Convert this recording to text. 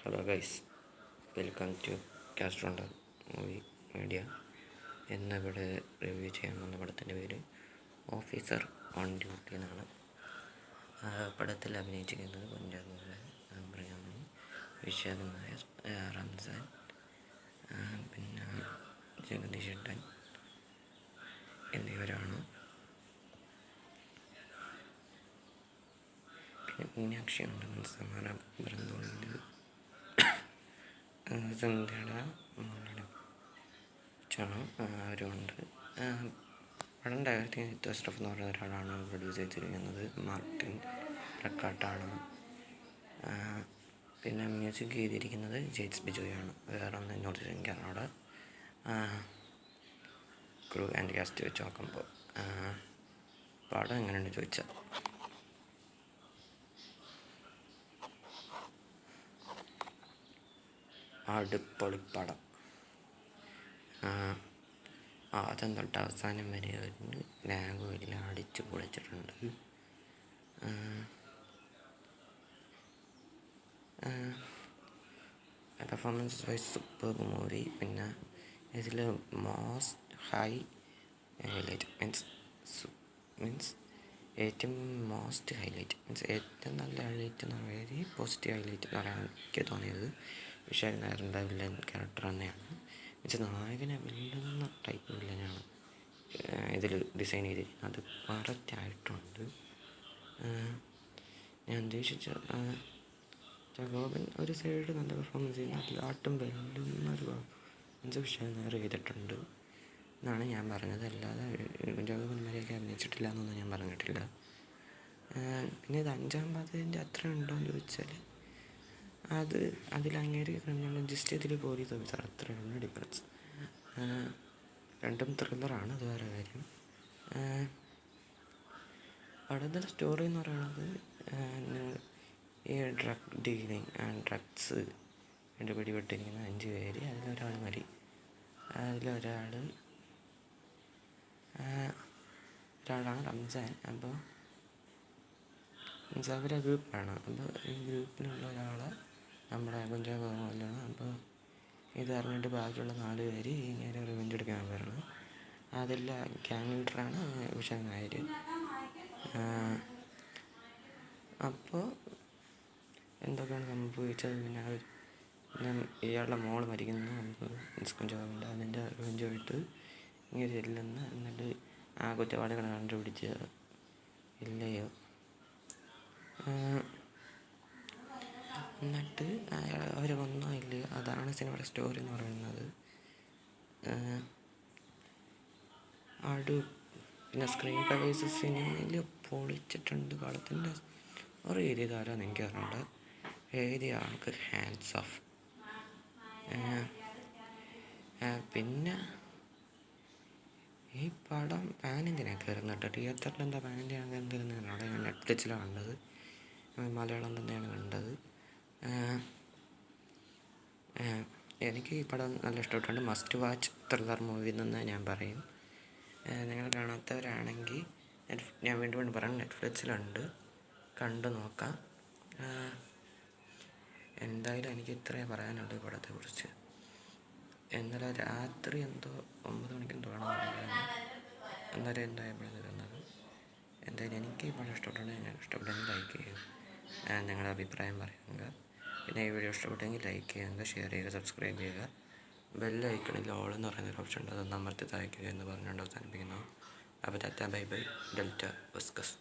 Hello guys, welcome to കാസ്ട്രോണ്ടർ movie media. എന്നിവിടെ റിവ്യൂ ചെയ്യാൻ വന്ന പടത്തിൻ്റെ പേര് ഓഫീസർ ഓൺ ഡ്യൂട്ടി എന്നാണ്. പടത്തിൽ അഭിനയിച്ചിരിക്കുന്നത് കുഞ്ചാക്കോബൻ, അബ്രഹാമി, വിശാഖ് നായർ, റംസാൻ, പിന്നെ ജഗദീഷ് ചേട്ടൻ എന്നിവരാണ്. പിന്നെ മീനാക്ഷിയുണ്ട്, സമാന ബൃന്ദുണ്ട്, സന്ധ്യയുടെ മോളുടെ അവരുമുണ്ട്. പടം ഡയറക്റ്റ് ചെയ്ത് അഷ്റഫ് എന്ന് പറയുന്ന ഒരാളാണ് പ്രൊഡ്യൂസ് ചെയ്തിരിക്കുന്നത്. മാർട്ടിൻ റക്കാട്ടാണ്. പിന്നെ മ്യൂസിക് ചെയ്തിരിക്കുന്നത് ജെയ്റ്റ്സ് ബിജോയാണ്. വേറെ ഒന്ന് നോർത്ത് ശങ്കറിനോട് ക്രൂ ആൻഡ് കാസ്റ്റ് വെച്ച് നോക്കുമ്പോൾ പടം എങ്ങനെയുണ്ട് ചോദിച്ചാൽ, അടിപൊളിപ്പടം. ആദ്യം തൊട്ട് അവസാനം വരെ ഒരു ലാംഗ്വേജിൽ അടിച്ച് പൊളിച്ചിട്ടുണ്ട്. Performance wise super movie. പിന്നെ ഇതിൽ മോസ്റ്റ് ഹൈലൈറ്റ് മീൻസ് ഏറ്റവും മോസ്റ്റ് ഹൈലൈറ്റ് മീൻസ് ഏറ്റവും നല്ല ഹൈലൈറ്റ് എന്ന് പറയുന്നത് പോസിറ്റീവ് ഹൈലൈറ്റ് എന്ന് പറയാൻ എനിക്ക് തോന്നിയത് വിശാഖ് നായരുടെ വില്ലൻ ക്യാരക്ടർ തന്നെയാണ്. മീൻസ് നായകനെ വെല്ലുന്ന ടൈപ്പ് വില്ലനാണ് ഇതിൽ ഡിസൈൻ ചെയ്തിരിക്കുന്നത്. അത് കറക്റ്റായിട്ടുണ്ട്. ഞാൻ ഉദ്ദേശിച്ച ജഗോബൻ ഒരു സൈഡ് നല്ല പെർഫോമൻസ് ചെയ്യുന്ന എല്ലാട്ടും വെല്ലുന്നൊരു പെർഫോമൻസ് വിശാഖ് നായർ ചെയ്തിട്ടുണ്ട് എന്നാണ് ഞാൻ പറഞ്ഞത്. അല്ലാതെ ജഗോബന്മാരെയൊക്കെ അഭിനയിച്ചിട്ടില്ല എന്നൊന്നും ഞാൻ പറഞ്ഞിട്ടില്ല. പിന്നെ ഇത് 5-ാം പാദത്തിൻ്റെ അത്ര ഉണ്ടോ എന്ന് ചോദിച്ചാൽ അതിലങ്ങേര് ക്രിമിനൽ ജസ്റ്റ് ഇതിൽ പോലീസ് ഓഫീസർ, അത്രയാണ് ഡിഫറൻസ്. രണ്ടും ത്രില്ലറാണ്, അത് വേറെ കാര്യം. പടത്തിൻ്റെ സ്റ്റോറി എന്ന് പറയുന്നത് ഈ ഡ്രഗ് ഡീലിങ് ഡ്രഗ്സ് പിടിപെട്ടിരിക്കുന്ന 5 പേര്, അതിലൊരാൾ മരി. ഒരാളാണ് റംസാൻ. അപ്പോൾ അവരെ ഗ്രൂപ്പാണ്. അപ്പോൾ ഈ ഗ്രൂപ്പിലുള്ള ഒരാളെ നമ്മുടെ കുഞ്ചാക്കോബനാണ്. അപ്പോൾ ഇത് അറിഞ്ഞിട്ട് ബാക്കിയുള്ള 4 പേര് ഇങ്ങനെ റിവെഞ്ച് എടുക്കാൻ വരുന്നത്. അതിൽ ഗ്യാങ് ലീഡറാണ് വിശാഖ് നായർ. അപ്പോൾ എന്തൊക്കെയാണ് സംഭവിച്ചത്? പിന്നെ ഇയാളുടെ മോൾ മരിക്കുന്നു. അപ്പോൾ കുഞ്ചാക്കോബൻ്റെ അതിൻ്റെ റിവെഞ്ചായിട്ട് ഇങ്ങനെ ചെല്ലുന്ന, എന്നിട്ട് ആ കുറ്റവാളികളെ കണ്ടുപിടിച്ച് ഇല്ലയോ, എന്നിട്ട് അവർ കൊന്നോ ഇല്ലയോ, അതാണ് സിനിമയുടെ സ്റ്റോറി എന്ന് പറയുന്നത്. പിന്നെ സ്ക്രീൻ പ്ലേസ് സിനിമയിൽ പൊളിച്ചിട്ടുണ്ട്. കളത്തിൻ്റെ ഒരു എഴുതിയതാരാന്ന് എനിക്ക് അറിഞ്ഞൂടെ. എഴുതിയ ആൾക്ക് ഹാൻഡ്സ് ഓഫ്. പിന്നെ ഈ പടം പാൻ ഇന്ത്യനാണ് കയറുന്നത്. തിയേറ്ററിൽ എന്താ പാൻ ഇന്ത്യയാണ് കയറുന്നത്? അവിടെ ഞാൻ നെറ്റ്ഫ്ലിക്സിലാണ് കണ്ടത്, മലയാളം തന്നെയാണ് കണ്ടത്. എനിക്ക് ഈ പടം നല്ല ഇഷ്ടപ്പെട്ടുണ്ട്. മസ്റ്റ് വാച്ച് ത്രില്ലർ മൂവി എന്ന് ഞാൻ പറയും. നിങ്ങൾ കാണാത്തവരാണെങ്കിൽ ഞാൻ വീണ്ടും പറയാം, നെറ്റ്ഫ്ലിക്സിലുണ്ട്, കണ്ടു നോക്കാം. എന്തായാലും എനിക്ക് ഇത്രയേ പറയാനുള്ളൂ ഈ പടത്തെക്കുറിച്ച്. ഇന്നലെ രാത്രി 9 മണിക്ക് കാണാൻ അന്നേരം എന്തായപ്പോഴാണ് തന്നത്. എന്തായാലും എനിക്ക് ഈ പടം ഇഷ്ടപ്പെട്ടെങ്കിൽ ലൈക്ക് ചെയ്യുക, നിങ്ങളുടെ അഭിപ്രായം പറയുക. പിന്നെ ഈ വീഡിയോ ഇഷ്ടപ്പെട്ടെങ്കിൽ ലൈക്ക് ചെയ്യുക, ഷെയർ ചെയ്യുക, സബ്സ്ക്രൈബ് ചെയ്യുക. ബെല്ലൈക്കണിൽ ഓൾ എന്ന് പറയുന്നൊരു ഓപ്ഷൻ ഉണ്ട്, അതൊന്ന് അമർത്തി താഴ്ക്കുക എന്ന് പറഞ്ഞുകൊണ്ട് അവസാനിപ്പിക്കുന്നു. അപ്പോൾ ടാറ്റ, ബൈ ബൈ, ഡെൽറ്റ, വസ്കസ്.